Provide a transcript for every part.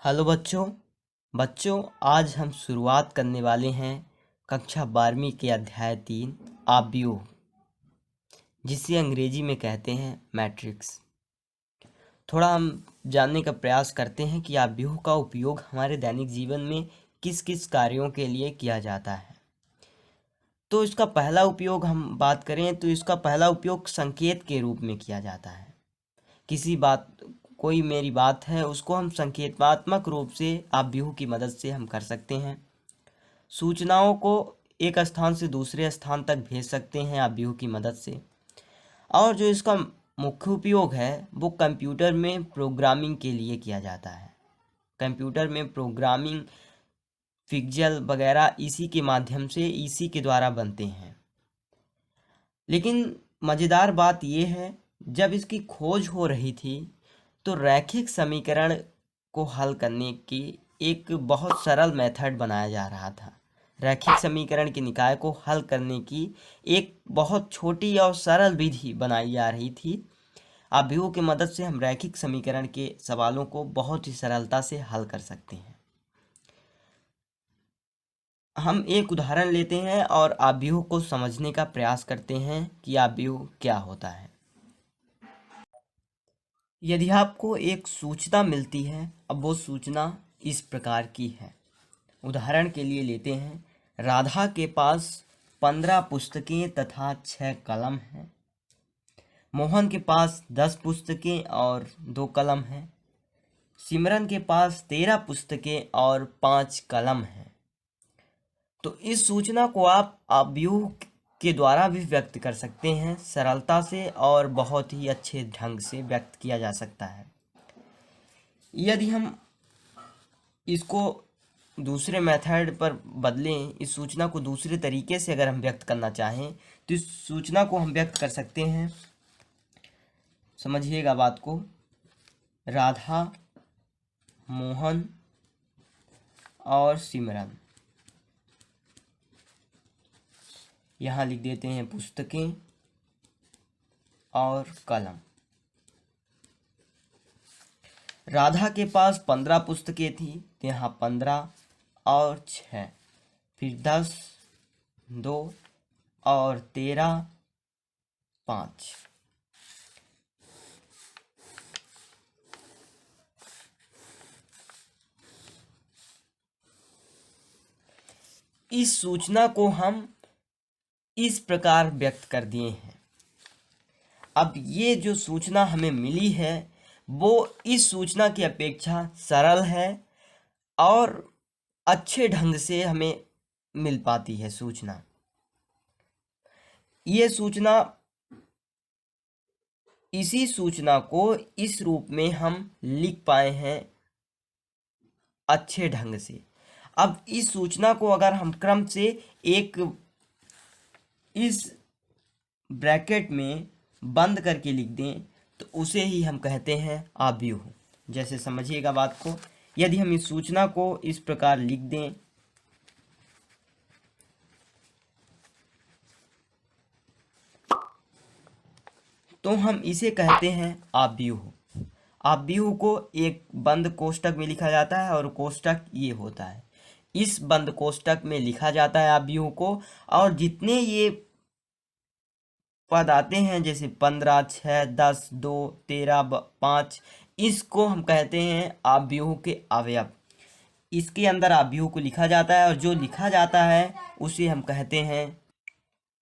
Hello बच्चों। आज हम शुरुआत करने वाले हैं कक्षा 12वीं के अध्याय 3 आव्यूह, जिसे अंग्रेजी में कहते हैं मैट्रिक्स। थोड़ा हम जानने का प्रयास करते हैं कि आव्यूह का उपयोग हमारे दैनिक जीवन में किस किस कार्यों के लिए किया जाता है। तो इसका पहला उपयोग हम बात करें तो इसका पहला उपयोग संकेत के रूप में किया जाता है। किसी बात कोई मेरी बात है उसको हम संकेतात्मक रूप से आव्यूह की मदद से हम कर सकते हैं। सूचनाओं को एक स्थान से दूसरे स्थान तक भेज सकते हैं आव्यूह की मदद से। और जो इसका मुख्य उपयोग है वो कंप्यूटर में प्रोग्रामिंग के लिए किया जाता है। कंप्यूटर में प्रोग्रामिंग फिक्जल वगैरह इसी के माध्यम से इसी के द्वारा बनते हैं। लेकिन मज़ेदार बात यह है, जब इसकी खोज हो रही थी तो रैखिक समीकरण को हल करने की एक बहुत सरल मेथड बनाया जा रहा था। रैखिक समीकरण के निकाय को हल करने की एक बहुत छोटी और सरल विधि बनाई जा रही थी। आव्यूह की मदद से हम रैखिक समीकरण के सवालों को बहुत ही सरलता से हल कर सकते हैं। हम एक उदाहरण लेते हैं और आव्यूह को समझने का प्रयास करते हैं कि आव्यूह क्या होता है। यदि आपको एक सूचना मिलती है, अब वो सूचना इस प्रकार की है। उदाहरण के लिए लेते हैं, राधा के पास 15 पुस्तकें तथा 6 कलम हैं। मोहन के पास 10 पुस्तकें और 2 कलम हैं। सिमरन के पास 13 पुस्तकें और 5 कलम हैं। तो इस सूचना को आप आव्यूह के द्वारा भी व्यक्त कर सकते हैं, सरलता से और बहुत ही अच्छे ढंग से व्यक्त किया जा सकता है। यदि हम इसको दूसरे मेथड पर बदलें, इस सूचना को दूसरे तरीके से अगर हम व्यक्त करना चाहें तो इस सूचना को हम व्यक्त कर सकते हैं। समझिएगा बात को। राधा, मोहन और सिमरन, यहाँ लिख देते हैं पुस्तकें और कलम। राधा के पास 15 पुस्तकें थी तो यहाँ 15 और 6, फिर 10, 2 और 13, 5। इस सूचना को हम इस प्रकार व्यक्त कर दिए हैं। अब ये जो सूचना हमें मिली है वो इस सूचना की अपेक्षा सरल है और अच्छे ढंग से हमें मिल पाती है सूचना। ये सूचना, इसी सूचना को इस रूप में हम लिख पाए हैं अच्छे ढंग से। अब इस सूचना को अगर हम क्रम से एक इस ब्रैकेट में बंद करके लिख दें तो उसे ही हम कहते हैं आव्यूह। जैसे समझिएगा बात को, यदि हम इस सूचना को इस प्रकार लिख दें तो हम इसे कहते हैं आव्यूह। आव्यूह को एक बंद कोष्ठक में लिखा जाता है और कोष्ठक ये होता है। इस बंद कोष्ठक में लिखा जाता है आव्यूह को, और जितने ये पद आते हैं जैसे 15, 6, 10, 2, 13, 5, इसको हम कहते हैं आव्यूह के अवयव। इसके अंदर आव्यूह को लिखा जाता है और जो लिखा जाता है उसे हम कहते हैं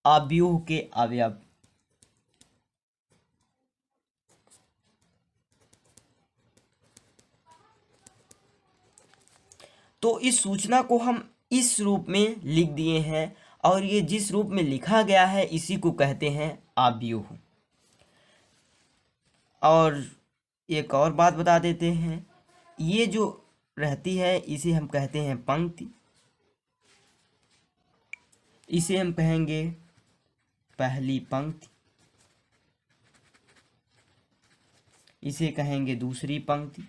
आव्यूह के अवयव। तो इस सूचना को हम इस रूप में लिख दिए हैं और ये जिस रूप में लिखा गया है इसी को कहते हैं आव्यूह। और एक और बात बता देते हैं, ये जो रहती है इसे हम कहते हैं पंक्ति। इसे हम कहेंगे पहली पंक्ति, इसे कहेंगे दूसरी पंक्ति,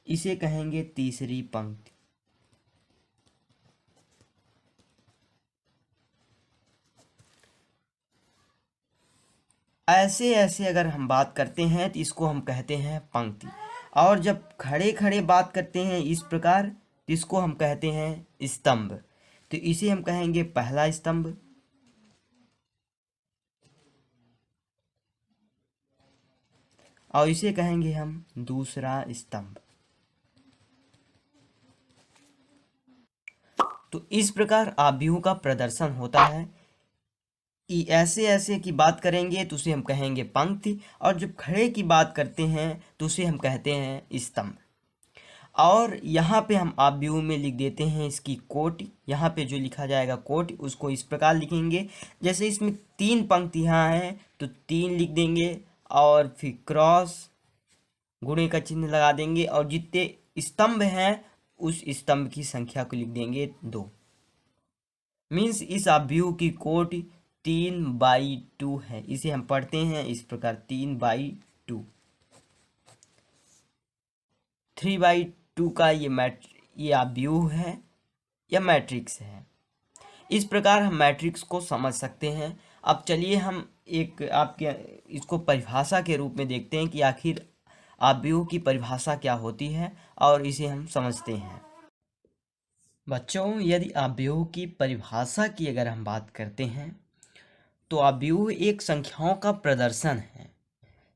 इसे कहेंगे तीसरी पंक्ति। ऐसे ऐसे अगर हम बात करते हैं तो इसको हम कहते हैं पंक्ति। और जब खड़े खड़े बात करते हैं इस प्रकार तो इसको हम कहते हैं स्तंभ। तो इसे हम कहेंगे पहला स्तंभ, और इसे कहेंगे हम दूसरा स्तंभ। तो इस प्रकार आव्यूह का प्रदर्शन होता है। ऐसे ऐसे की बात करेंगे तो उसे हम कहेंगे पंक्ति, और जब खड़े की बात करते हैं तो उसे हम कहते हैं स्तंभ। और यहाँ पे हम आव्यूह में लिख देते हैं इसकी कोटि। यहाँ पे जो लिखा जाएगा कोटि उसको इस प्रकार लिखेंगे, जैसे इसमें 3 पंक्तियाँ हैं तो 3 लिख देंगे, और फिर क्रॉस गुणे का चिन्ह लगा देंगे, और जितने स्तंभ हैं उस स्तंभ की संख्या को लिख देंगे 2। मीन्स इस आव्यूह की कोटि 3/2 है। इसे हम पढ़ते हैं इस प्रकार 3/2। 3/2 का ये आव्यूह है या मैट्रिक्स है। इस प्रकार हम मैट्रिक्स को समझ सकते हैं। अब चलिए हम एक आपके इसको परिभाषा के रूप में देखते हैं कि आखिर आव्यूह की परिभाषा क्या होती है, और इसे हम समझते हैं। बच्चों, यदि आव्यूह की परिभाषा की अगर हम बात करते हैं तो आव्यूह एक संख्याओं का प्रदर्शन है।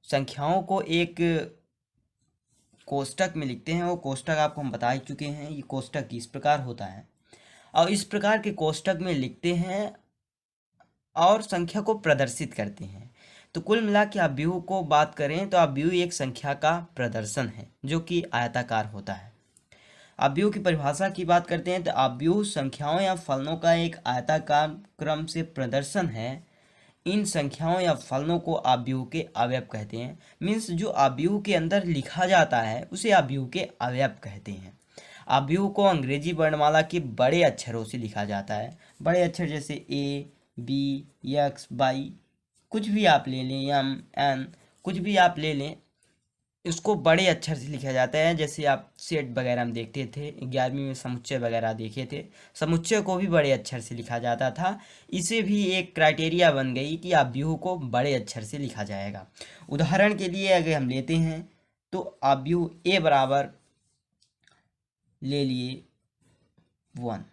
संख्याओं को एक कोष्ठक में लिखते हैं। वो कोष्ठक आपको हम बता ही चुके हैं, ये कोष्ठक इस प्रकार होता है, और इस प्रकार के कोष्ठक में लिखते हैं और संख्या को प्रदर्शित करते हैं। तो कुल मिला के आव्यूह को बात करें तो आव्यूह एक संख्या का प्रदर्शन है जो कि आयताकार होता है। आव्यूह की परिभाषा की बात करते हैं तो आव्यूह संख्याओं या फलनों का एक आयताकार क्रम से प्रदर्शन है। इन संख्याओं या फलनों को आव्यूह के अवयव कहते हैं। मीन्स जो आव्यूह के अंदर लिखा जाता है उसे आव्यूह के अवयव कहते हैं। आव्यूह को अंग्रेजी वर्णमाला के बड़े अक्षरों से लिखा जाता है। बड़े अक्षर जैसे ए, बी, एक्स, वाई, कुछ भी आप ले लें, एम, एन, कुछ भी आप ले लें, इसको बड़े अक्षर से लिखा जाता है। जैसे आप सेट वगैरह में देखते थे, 11वीं में समुच्चय वगैरह देखे थे, समुच्चय को भी बड़े अक्षर से लिखा जाता था। इसे भी एक क्राइटेरिया बन गई कि आव्यूह को बड़े अक्षर से लिखा जाएगा। उदाहरण के लिए अगर हम लेते हैं तो आव्यूह ए बराबर ले लिए 1,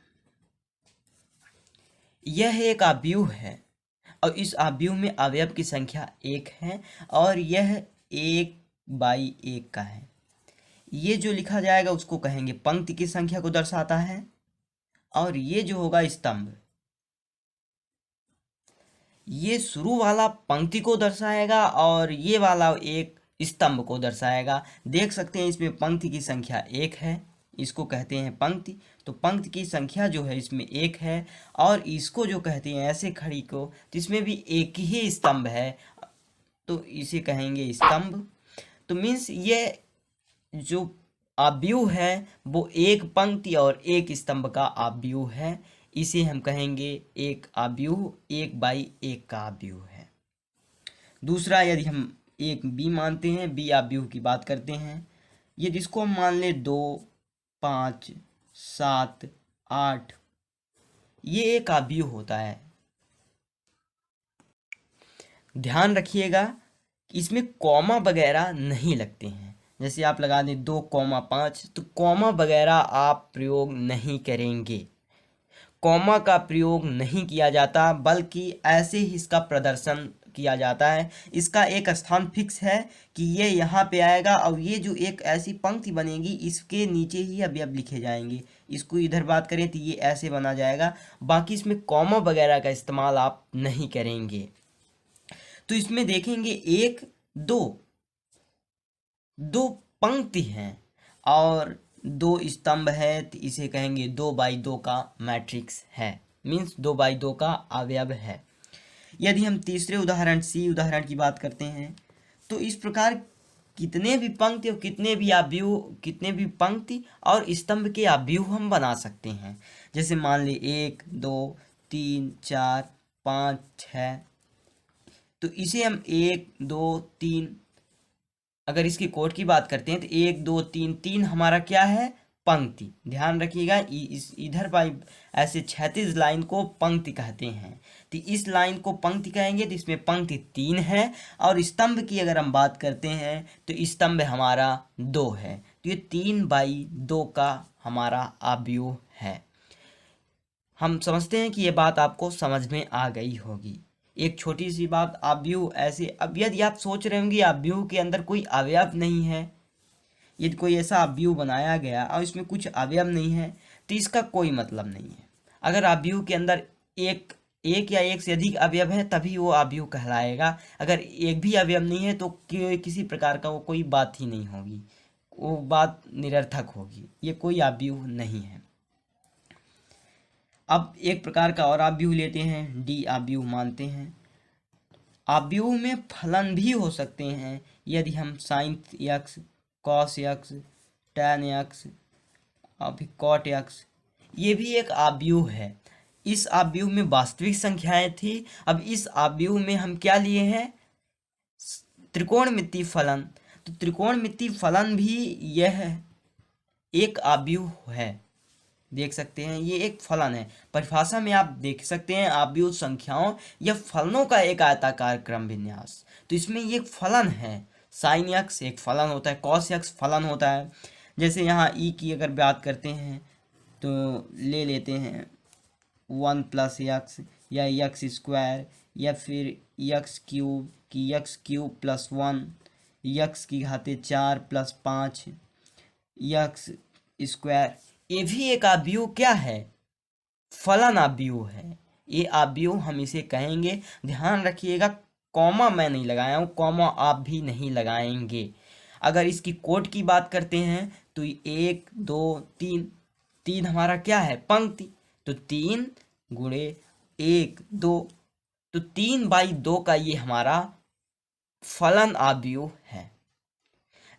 यह एक आव्यूह है, और इस आव्यूह में अवयव की संख्या 1 है, और यह 1/1 का है। ये जो लिखा जाएगा उसको कहेंगे पंक्ति की संख्या को दर्शाता है, और ये जो होगा स्तंभ, ये शुरू वाला पंक्ति को दर्शाएगा और ये वाला एक स्तंभ को दर्शाएगा। देख सकते हैं इसमें पंक्ति की संख्या 1 है, इसको कहते हैं पंक्ति। तो पंक्ति की संख्या जो है इसमें 1 है, और इसको जो कहते हैं ऐसे खड़ी को, तो इसमें भी एक ही स्तंभ है, तो इसे कहेंगे स्तंभ। तो मीन्स ये जो आव्यूह है वो एक पंक्ति और एक स्तंभ का आव्यूह है। इसे हम कहेंगे एक आव्यूह, 1/1 का आव्यूह है। दूसरा, यदि हम एक बी मानते हैं, बी आव्यूह की बात करते हैं, ये जिसको हम मान लें 2, 5, 7, 8, ये एक आव्यूह होता है। ध्यान रखिएगा कि इसमें कॉमा वगैरह नहीं लगते हैं। जैसे आप लगा दें 2,5, तो कॉमा वगैरह आप प्रयोग नहीं करेंगे। कॉमा का प्रयोग नहीं किया जाता, बल्कि ऐसे ही इसका प्रदर्शन किया जाता है। इसका एक स्थान फिक्स है कि ये यहाँ पे आएगा, और ये जो एक ऐसी पंक्ति बनेगी इसके नीचे ही अवयव लिखे जाएंगे। इसको इधर बात करें तो ये ऐसे बना जाएगा। बाकी इसमें कॉमा वगैरह का इस्तेमाल आप नहीं करेंगे। तो इसमें देखेंगे 1, 2 पंक्ति हैं और 2 स्तंभ है, तो इसे कहेंगे 2/2 का मैट्रिक्स है। मीन्स 2/2 का अवयव है। यदि हम तीसरे उदाहरण सी उदाहरण की बात करते हैं तो इस प्रकार कितने भी पंक्ति और कितने भी पंक्ति और स्तंभ के आव्यूह हम बना सकते हैं। जैसे मान ली 1, 2, 3, 4, 5, 6, तो इसे हम 1, 2, 3, अगर इसकी कोट की बात करते हैं तो 1, 2, 3, 3 हमारा क्या है? पंक्ति। ध्यान रखिएगा, इधर भाई ऐसे 36 लाइन को पंक्ति कहते हैं। तो इस लाइन को पंक्ति कहेंगे, तो इसमें पंक्ति 3 है। और स्तंभ की अगर हम बात करते हैं तो स्तंभ हमारा 2 है। तो ये 3/2 का हमारा आव्यूह है। हम समझते हैं कि ये बात आपको समझ में आ गई होगी। एक छोटी सी बात, आव्यूह ऐसे, अब यदि आप सोच रहे होंगे आव्यूह के अंदर कोई अवयव नहीं है, यदि कोई ऐसा आव्यूह बनाया गया और इसमें कुछ अवयव नहीं है, तो इसका कोई मतलब नहीं है। अगर आव्यूह के अंदर एक या एक से अधिक अवयव है तभी वो आव्यूह कहलाएगा। अगर एक भी अवयव नहीं है तो किसी प्रकार का वो कोई बात ही नहीं होगी, वो बात निरर्थक होगी, ये कोई आव्यूह नहीं है। अब एक प्रकार का और आव्यूह लेते हैं, डी आव्यूह मानते हैं। आव्यूह में फलन भी हो सकते हैं। यदि हम sine x, cos x, tan x, अभी कॉट एक्स, ये भी एक आव्यूह है। इस आव्यूह में वास्तविक संख्याएं थी। अब इस आव्यूह में हम क्या लिए हैं, त्रिकोणमितीय फलन। तो त्रिकोणमितीय फलन भी यह एक आव्यूह है। देख सकते हैं ये एक फलन है। परिभाषा में आप देख सकते हैं आव्यूह संख्याओं या फलनों का एक आयताकार क्रम विन्यास। तो इसमें ये एक फलन है। साइन एक्स एक फलन होता है, कॉस एक्स फलन होता है। जैसे यहाँ ई की अगर बात करते हैं तो ले लेते हैं 1 + x या एक्स स्क्वायर, या फिर एक्स क्यूब की एक्स क्यूब + 1, एक्स की घाते 4 + 5 एक्स स्क्वायर। ये भी एक आव्यूह क्या है, फलन आव्यूह है। ये आव्यूह हम इसे कहेंगे। ध्यान रखिएगा, कॉमा मैं नहीं लगाया हूँ, कॉमा आप भी नहीं लगाएंगे। अगर इसकी कोट की बात करते हैं तो 1 2 3, 3 हमारा क्या है, पंक्ति। तो 3 × 1 2, तो 3/2 का ये हमारा फलन आव्यूह है।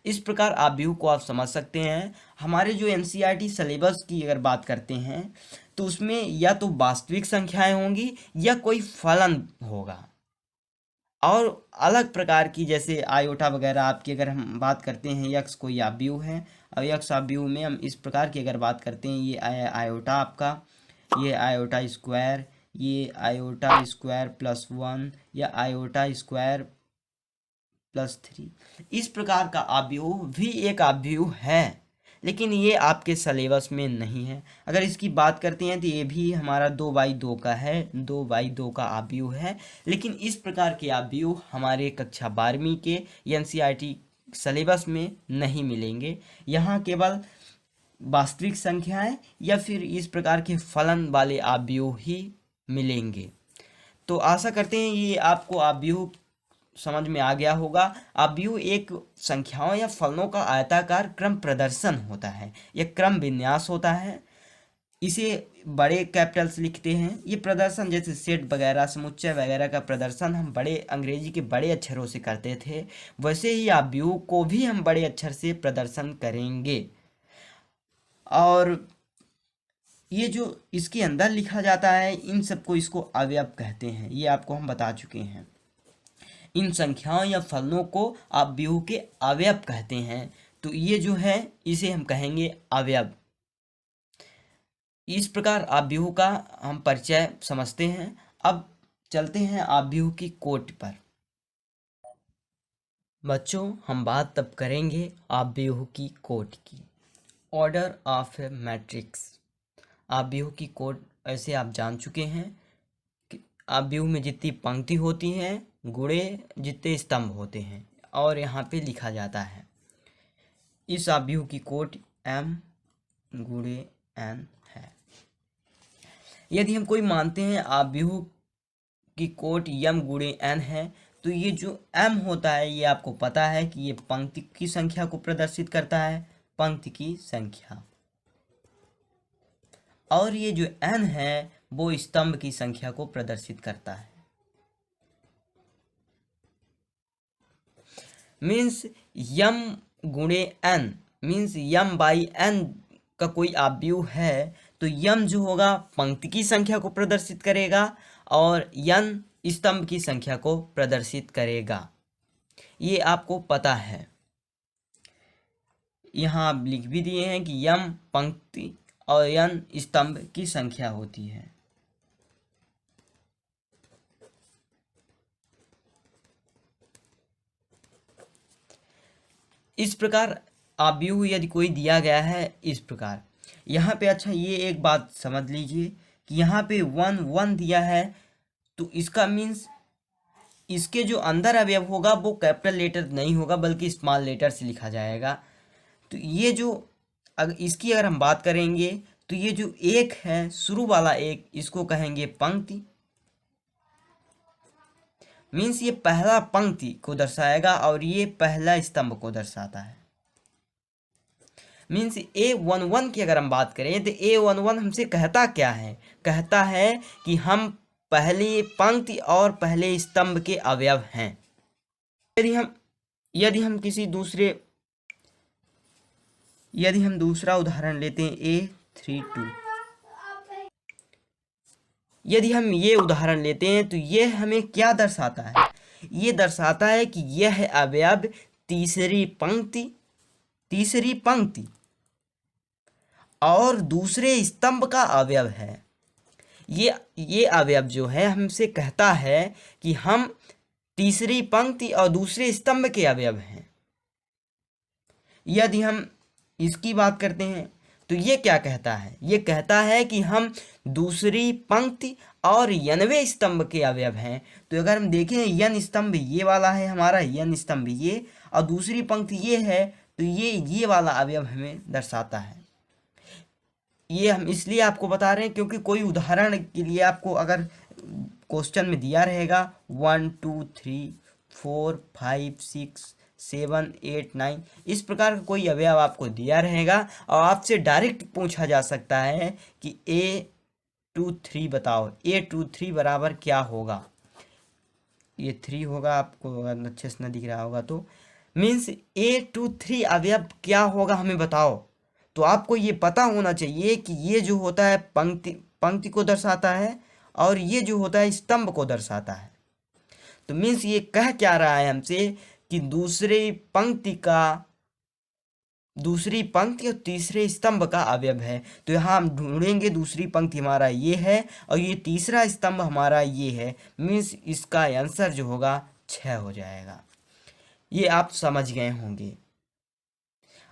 इस प्रकार आव्यूह को आप समझ सकते हैं। हमारे जो एनसीईआरटी सिलेबस की अगर बात करते हैं तो उसमें या तो वास्तविक संख्याएं होंगी या कोई फलन होगा। और अलग प्रकार की जैसे आयोटा वगैरह आपकी अगर हम बात करते हैं, यक्स कोई आव्यूह है। और यक्स आव्यूह में हम इस प्रकार की अगर बात करते हैं, ये आयोटा आपका, ये आयोटा स्क्वायर, ये आयोटा स्क्वायर +1 या आयोटा स्क्वायर +3, इस प्रकार का आव्यूह भी एक आव्यूह है। लेकिन ये आपके सिलेबस में नहीं है। अगर इसकी बात करते हैं तो ये भी हमारा 2/2 का है, 2/2 का आव्यूह है। लेकिन इस प्रकार के आव्यूह हमारे कक्षा 12वीं के एनसीईआरटी सिलेबस में नहीं मिलेंगे। यहाँ केवल वास्तविक संख्याएं या फिर इस प्रकार के फलन वाले आव्यूह ही मिलेंगे। तो आशा करते हैं ये आपको आव्यूह समझ में आ गया होगा। आव्यूह एक संख्याओं या फलनों का आयताकार क्रम प्रदर्शन होता है, यह क्रम विन्यास होता है। इसे बड़े कैपिटल्स लिखते हैं। ये प्रदर्शन जैसे सेट वगैरह, समुच्चय वगैरह का प्रदर्शन हम बड़े अंग्रेजी के बड़े अक्षरों से करते थे, वैसे ही आव्यूह को भी हम बड़े अक्षर से प्रदर्शन करेंगे। और ये जो इसके अंदर लिखा जाता है इन सबको इसको अवयव कहते हैं, ये आपको हम बता चुके हैं। इन संख्याओं या फलनों को आव्यूह के अवयव कहते हैं। तो ये जो है इसे हम कहेंगे अवयव। इस प्रकार आव्यूह का हम परिचय समझते हैं। अब चलते हैं आव्यूह की कोटि पर। बच्चों हम बात तब करेंगे आव्यूह की कोटि की। Order of A matrix. आव्यूह की कोटि ऐसे आप जान चुके हैं कि आव्यूह में जितनी पंक्ति होती हैं गुणे जितने स्तंभ होते हैं, और यहाँ पे लिखा जाता है। इस आव्यूह की कोटि m × n है। यदि हम कोई मानते हैं आव्यूह की कोटि m × n है, तो ये जो m होता है ये आपको पता है कि ये पंक्ति की संख्या को प्रदर्शित करता है, पंक्ति की संख्या। और ये जो n है वो स्तंभ की संख्या को प्रदर्शित करता है। Means m × n means m/n का कोई आव्यूह है तो m जो होगा पंक्ति की संख्या को प्रदर्शित करेगा और n स्तंभ की संख्या को प्रदर्शित करेगा। ये आपको पता है। यहाँ आप लिख भी दिए हैं कि यम पंक्ति और यन स्तंभ की संख्या होती है। इस प्रकार आव्यूह यदि कोई दिया गया है इस प्रकार, यहाँ पे अच्छा ये एक बात समझ लीजिए कि यहाँ पे 1 1 दिया है, तो इसका मीन्स इसके जो अंदर अवयव होगा वो कैपिटल लेटर नहीं होगा बल्कि स्मॉल लेटर से लिखा जाएगा। तो ये जो अगर हम बात करेंगे तो ये जो एक है शुरू वाला एक, इसको कहेंगे पंक्ति। मीन्स ये पहला पंक्ति को दर्शाएगा और ये पहला स्तंभ को दर्शाता है। मीन्स A11 की अगर हम बात करें तो A11 हमसे कहता क्या है, कहता है कि हम पहली पंक्ति और पहले स्तंभ के अवयव हैं। यदि हम दूसरा उदाहरण लेते हैं A32, यदि हम ये उदाहरण लेते हैं तो ये हमें क्या दर्शाता है, ये दर्शाता है कि यह अवयव तीसरी पंक्ति और दूसरे स्तंभ का अवयव है। ये अवयव जो है हमसे कहता है कि हम तीसरी पंक्ति और दूसरे स्तंभ के अवयव हैं। यदि हम इसकी बात करते हैं तो ये क्या कहता है, ये कहता है कि हम दूसरी पंक्ति और यनवे स्तंभ के अवयव हैं। तो अगर हम देखें यन स्तंभ ये वाला है हमारा, यन स्तंभ ये, और दूसरी पंक्ति ये है, तो ये वाला अवयव हमें दर्शाता है। ये हम इसलिए आपको बता रहे हैं क्योंकि कोई उदाहरण के लिए आपको अगर क्वेश्चन में दिया रहेगा 1 2 3 4 5 6 7 8 9 इस प्रकार का कोई अवयव आपको दिया रहेगा और आपसे डायरेक्ट पूछा जा सकता है कि A23 बताओ, A23 बराबर क्या होगा। ये 3 होगा, आपको अगर अच्छे से न दिख रहा होगा तो मीन्स A23 अवयव क्या होगा हमें बताओ। तो आपको ये पता होना चाहिए कि ये जो होता है पंक्ति को दर्शाता है और ये जो होता है स्तंभ को दर्शाता है। तो मीन्स ये कह क्या रहा है हमसे कि दूसरी पंक्ति और तीसरे स्तंभ का अवयव है। तो यहाँ हम ढूंढेंगे दूसरी पंक्ति हमारा ये है और ये तीसरा स्तंभ हमारा ये है, मीन्स इसका आंसर जो होगा 6 हो जाएगा। ये आप समझ गए होंगे।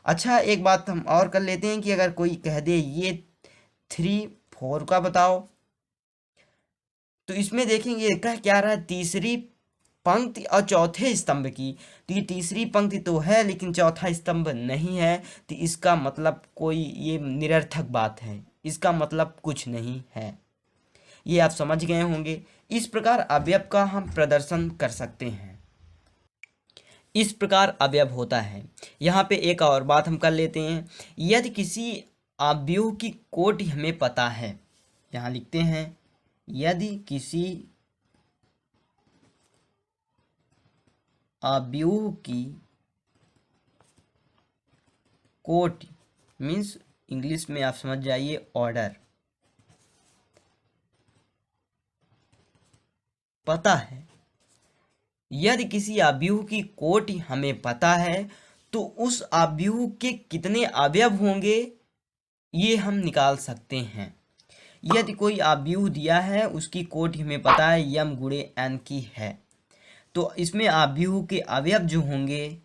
अच्छा एक बात हम और कर लेते हैं कि अगर कोई कह दे ये 3 4 का बताओ, तो इसमें देखेंगे कह क्या रहा है, तीसरी पंक्ति और चौथे स्तंभ की। तो ये तीसरी पंक्ति तो है लेकिन चौथा स्तंभ नहीं है, तो इसका मतलब कोई ये निरर्थक बात है, इसका मतलब कुछ नहीं है। ये आप समझ गए होंगे। इस प्रकार अवयव का हम प्रदर्शन कर सकते हैं। इस प्रकार अवयव होता है। यहाँ पे एक और बात हम कर लेते हैं, यदि किसी अवयव की कोटि हमें पता है, यहाँ लिखते हैं यदि किसी अवयव की कोटि, मीन्स इंग्लिश में आप समझ जाइए ऑर्डर, पता है। यदि किसी अवयव की कोटि हमें पता है तो उस अवयव के कितने अवयव होंगे ये हम निकाल सकते हैं। यदि कोई अवयव दिया है उसकी कोटि हमें पता है यम गुणे एन की है, तो इसमें अवयव के अवयव जो होंगे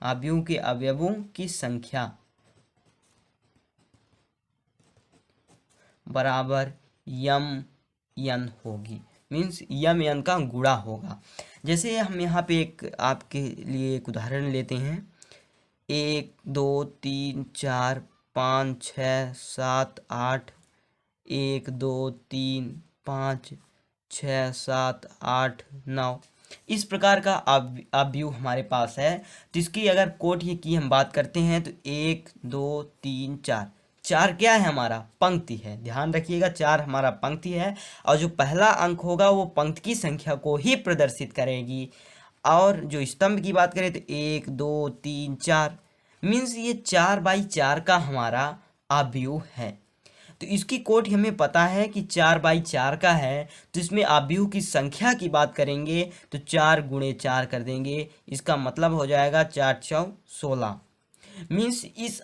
अवयव के अवयवों की संख्या बराबर यम यन होगी, मीन्स यम यन का गुणा होगा। जैसे हम यहाँ पे एक आपके लिए एक उदाहरण लेते हैं, 1 2 3 4 5 6 7 8, 1 2 3 5 6 7 8 9 इस प्रकार का अवयव हमारे पास है। जिसकी अगर कोटि की हम बात करते हैं तो 1 2 3 4, 4 क्या है हमारा, पंक्ति है। ध्यान रखिएगा 4 हमारा पंक्ति है और जो पहला अंक होगा वो पंक्ति की संख्या को ही प्रदर्शित करेगी। और जो स्तंभ की बात करें तो 1 2 3 4, मीन्स ये 4 बाई 4 का हमारा अवयव है। तो इसकी कोटि हमें पता है कि 4/4 का है, तो इसमें आव्यूह की संख्या की बात करेंगे तो 4 × 4 कर देंगे। इसका मतलब हो जाएगा 4 × 16। मीन्स इस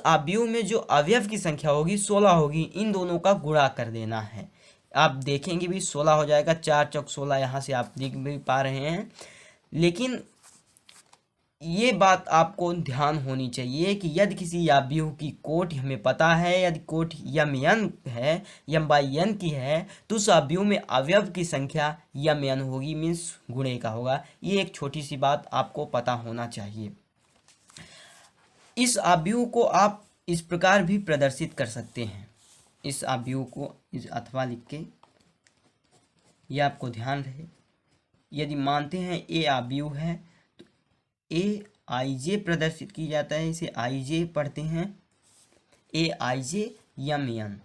आव्यूह में जो अवयव की संख्या होगी 16 होगी, इन दोनों का गुणा कर देना है। आप देखेंगे भी 16 हो जाएगा, 4 × 16 यहाँ से आप देख भी पा रहे हैं। लेकिन ये बात आपको ध्यान होनी चाहिए कि यदि किसी आव्यूह की कोटि हमें पता है, यदि कोटि यम है, m/n की है, तो उस आव्यूह में अवयव की संख्या mn होगी, मीन्स गुणे का होगा। ये एक छोटी सी बात आपको पता होना चाहिए। इस आव्यूह को आप इस प्रकार भी प्रदर्शित कर सकते हैं। इस आव्यूह को इस अथवा लिख के, ये आपको ध्यान रहे, यदि मानते हैं ए आव्यूह है तो ए आई जे प्रदर्शित की जाता है, इसे आई जे पढ़ते हैं, ए आई जे यम एन।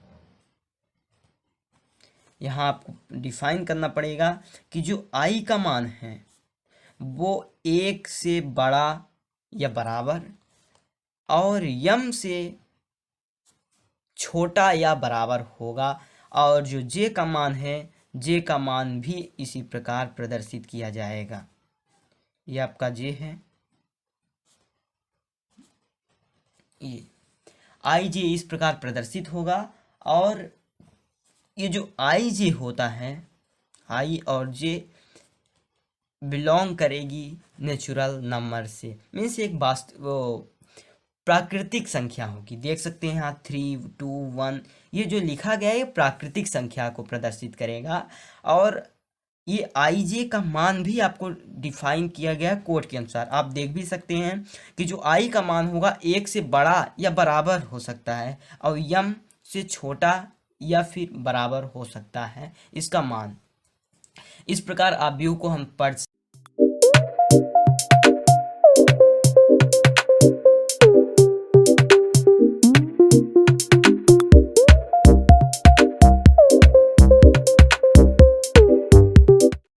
यहाँ आपको डिफाइन करना पड़ेगा कि जो आई का मान है वो 1 से बड़ा या बराबर और यम से छोटा या बराबर होगा, और जो जे का मान है, जे का मान भी इसी प्रकार प्रदर्शित किया जाएगा। ये आपका जे है, ये आई जे इस प्रकार प्रदर्शित होगा। और ये जो आई जे होता है, आई और जे बिलोंग करेगी नेचुरल नंबर से, मीन्स एक प्राकृतिक संख्या होगी। देख सकते हैं यहाँ 3, 2, 1, ये जो लिखा गया है ये प्राकृतिक संख्या को प्रदर्शित करेगा। और ये आई जे का मान भी आपको डिफाइन किया गया है कोड के अनुसार। आप देख भी सकते हैं कि जो आई का मान होगा 1 से बड़ा या बराबर हो सकता है, और यम से छोटा या फिर बराबर हो सकता है इसका मान। इस प्रकार आव्यूह को हम पढ़